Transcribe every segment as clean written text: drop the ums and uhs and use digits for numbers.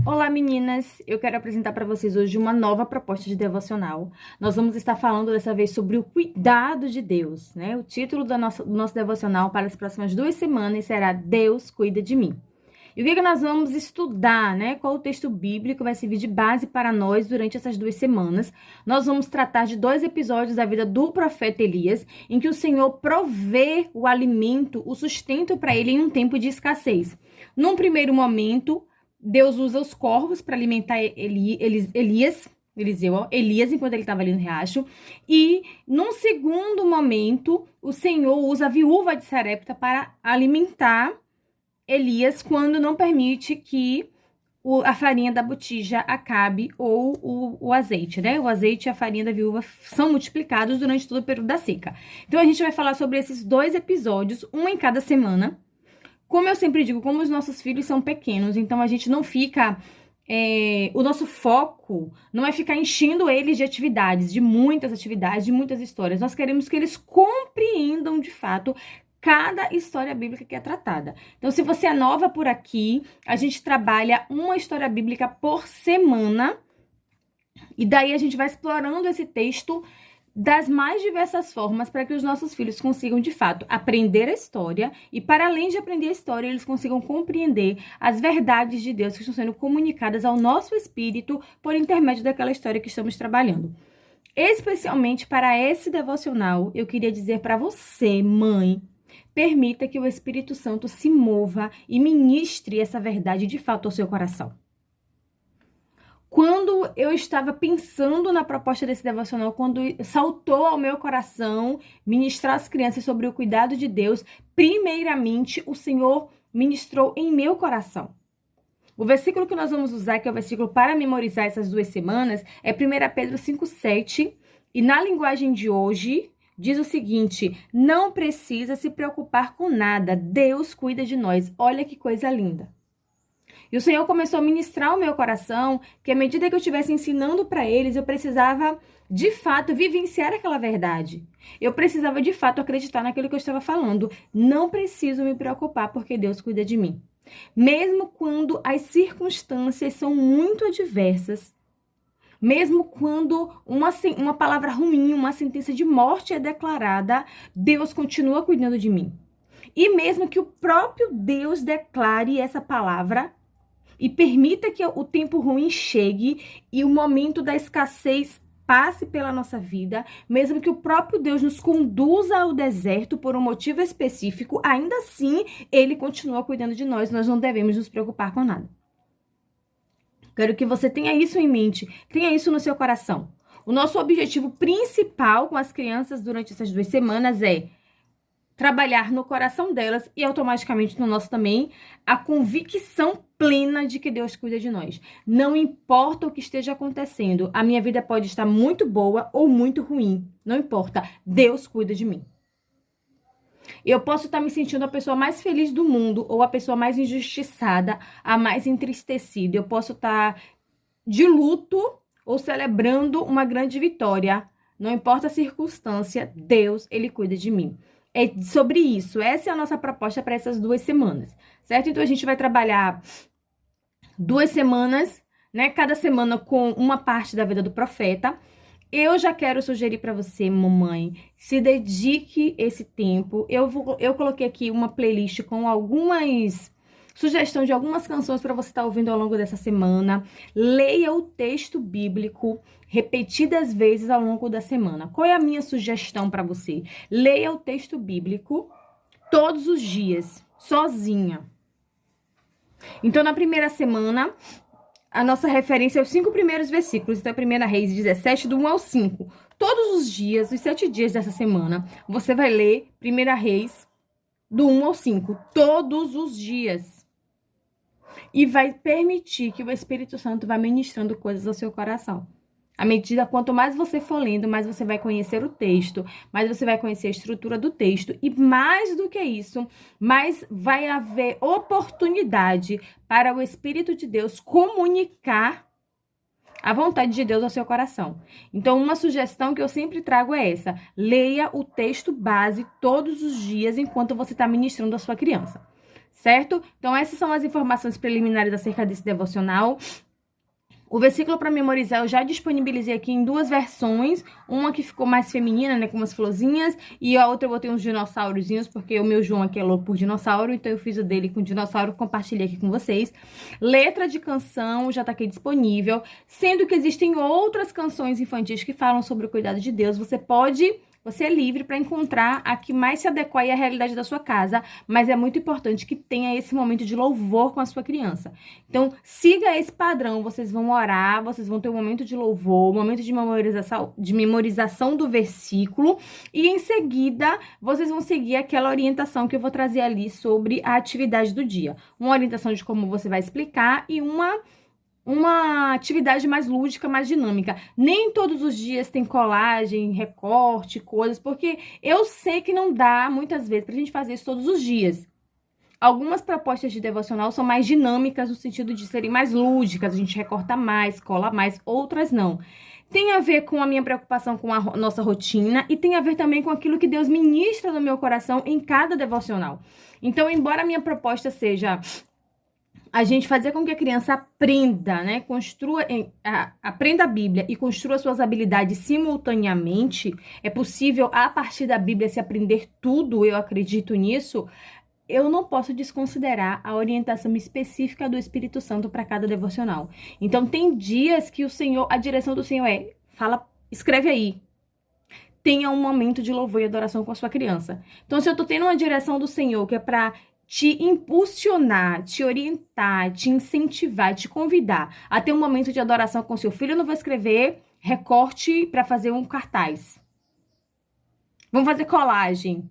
Olá meninas, eu quero apresentar para vocês hoje uma nova proposta de devocional. Nós vamos estar falando dessa vez sobre o cuidado de Deus, né? O título do nosso devocional para as próximas 2 semanas será Deus cuida de mim. E o que nós vamos estudar, né? Qual o texto bíblico vai servir de base para nós durante essas 2 semanas? Nós vamos tratar de 2 episódios da vida do profeta Elias, em que o Senhor provê o alimento, o sustento para ele em um tempo de escassez. Num primeiro momento, Deus usa os corvos para alimentar Elias, enquanto ele estava ali no riacho. E, num segundo momento, o Senhor usa a viúva de Sarepta para alimentar Elias quando não permite que a farinha da botija acabe ou o azeite, né? O azeite e a farinha da viúva são multiplicados durante todo o período da seca. Então, a gente vai falar sobre esses 2 episódios, um em cada semana. Como eu sempre digo, como os nossos filhos são pequenos, então a gente não fica... o nosso foco não é ficar enchendo eles de atividades, de muitas histórias. Nós queremos que eles compreendam, de fato, cada história bíblica que é tratada. Então, se você é nova por aqui, a gente trabalha uma história bíblica por semana, e daí a gente vai explorando esse texto das mais diversas formas para que os nossos filhos consigam, de fato, aprender a história e, para além de aprender a história, eles consigam compreender as verdades de Deus que estão sendo comunicadas ao nosso espírito por intermédio daquela história que estamos trabalhando. Especialmente para esse devocional, eu queria dizer para você, mãe, permita que o Espírito Santo se mova e ministre essa verdade de fato ao seu coração. Quando eu estava pensando na proposta desse devocional, quando saltou ao meu coração ministrar às crianças sobre o cuidado de Deus, primeiramente o Senhor ministrou em meu coração. O versículo que nós vamos usar, que é o versículo para memorizar essas 2 semanas, é 1 Pedro 5,7, e na linguagem de hoje diz o seguinte: não precisa se preocupar com nada, Deus cuida de nós. Olha que coisa linda. E o Senhor começou a ministrar o meu coração, que à medida que eu estivesse ensinando para eles, eu precisava, de fato, vivenciar aquela verdade. Eu precisava, de fato, acreditar naquilo que eu estava falando. Não preciso me preocupar, porque Deus cuida de mim. Mesmo quando as circunstâncias são muito adversas, mesmo quando uma palavra ruim, uma sentença de morte é declarada, Deus continua cuidando de mim. E mesmo que o próprio Deus declare essa palavra, e permita que o tempo ruim chegue e o momento da escassez passe pela nossa vida, mesmo que o próprio Deus nos conduza ao deserto por um motivo específico, ainda assim, Ele continua cuidando de nós, nós não devemos nos preocupar com nada. Quero que você tenha isso em mente, tenha isso no seu coração. O nosso objetivo principal com as crianças durante essas 2 semanas é trabalhar no coração delas e automaticamente no nosso também a convicção plena de que Deus cuida de nós. Não importa o que esteja acontecendo, a minha vida pode estar muito boa ou muito ruim, não importa, Deus cuida de mim. Eu posso estar me sentindo a pessoa mais feliz do mundo ou a pessoa mais injustiçada, a mais entristecida. Eu posso estar de luto ou celebrando uma grande vitória. Não importa a circunstância, Deus, Ele cuida de mim. É sobre isso. Essa é a nossa proposta para essas 2 semanas, certo? Então, a gente vai trabalhar 2 semanas, né? Cada semana com uma parte da vida do profeta. Eu já quero sugerir para você, mamãe, se dedique esse tempo. Eu coloquei aqui uma playlist com sugestão de algumas canções para você estar ouvindo ao longo dessa semana. Leia o texto bíblico repetidas vezes ao longo da semana. Qual é a minha sugestão para você? Leia o texto bíblico todos os dias, sozinha. Então, na primeira semana, a nossa referência é os 5 primeiros versículos. Então, 1 Reis 17, do 1 ao 5. Todos os dias, os 7 dias dessa semana, você vai ler 1 Reis do 1 ao 5. Todos os dias. E vai permitir que o Espírito Santo vá ministrando coisas ao seu coração. À medida, quanto mais você for lendo, mais você vai conhecer o texto, mais você vai conhecer a estrutura do texto. E mais do que isso, mais vai haver oportunidade para o Espírito de Deus comunicar a vontade de Deus ao seu coração. Então, uma sugestão que eu sempre trago é essa: leia o texto base todos os dias enquanto você está ministrando a sua criança. certo? Então, essas são as informações preliminares acerca desse devocional. O versículo para memorizar eu já disponibilizei aqui em 2 versões, uma que ficou mais feminina, né, com umas florzinhas, e a outra eu botei uns dinossaurozinhos, porque o meu João aqui é louco por dinossauro, então eu fiz o dele com dinossauro, compartilhei aqui com vocês. Letra de canção já tá aqui disponível, sendo que existem outras canções infantis que falam sobre o cuidado de Deus. Você é livre para encontrar a que mais se adequa à realidade da sua casa, mas é muito importante que tenha esse momento de louvor com a sua criança. Então, siga esse padrão, vocês vão orar, vocês vão ter um momento de louvor, um momento de memorização do versículo, e em seguida, vocês vão seguir aquela orientação que eu vou trazer ali sobre a atividade do dia. Uma orientação de como você vai explicar e uma atividade mais lúdica, mais dinâmica. Nem todos os dias tem colagem, recorte, coisas, porque eu sei que não dá, muitas vezes, pra gente fazer isso todos os dias. Algumas propostas de devocional são mais dinâmicas, no sentido de serem mais lúdicas, a gente recorta mais, cola mais, outras não. Tem a ver com a minha preocupação com a nossa rotina e tem a ver também com aquilo que Deus ministra no meu coração em cada devocional. Então, embora a minha proposta seja a gente fazer com que a criança aprenda, né, aprenda a Bíblia e construa suas habilidades simultaneamente, é possível a partir da Bíblia se aprender tudo, eu acredito nisso, eu não posso desconsiderar a orientação específica do Espírito Santo para cada devocional. Então, tem dias que a direção do Senhor escreve aí. Tenha um momento de louvor e adoração com a sua criança. Então, se eu tô tendo uma direção do Senhor que é para te impulsionar, te orientar, te incentivar, te convidar a ter um momento de adoração com seu filho, eu não vou escrever recorte para fazer um cartaz. Vamos fazer colagem,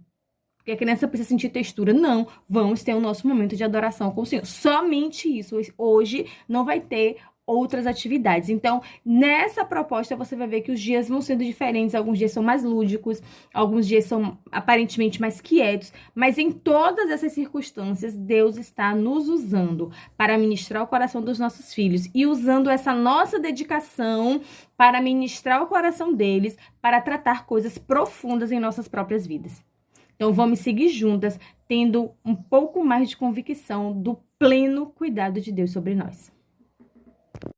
porque a criança precisa sentir textura. Não, vamos ter o nosso momento de adoração com o Senhor. Somente isso. Hoje não vai ter outras atividades. Então, nessa proposta, você vai ver que os dias vão sendo diferentes. Alguns dias são mais lúdicos, alguns dias são aparentemente mais quietos, mas em todas essas circunstâncias, Deus está nos usando para ministrar o coração dos nossos filhos e usando essa nossa dedicação para ministrar o coração deles, para tratar coisas profundas em nossas próprias vidas. Então, vamos seguir juntas, tendo um pouco mais de convicção do pleno cuidado de Deus sobre nós.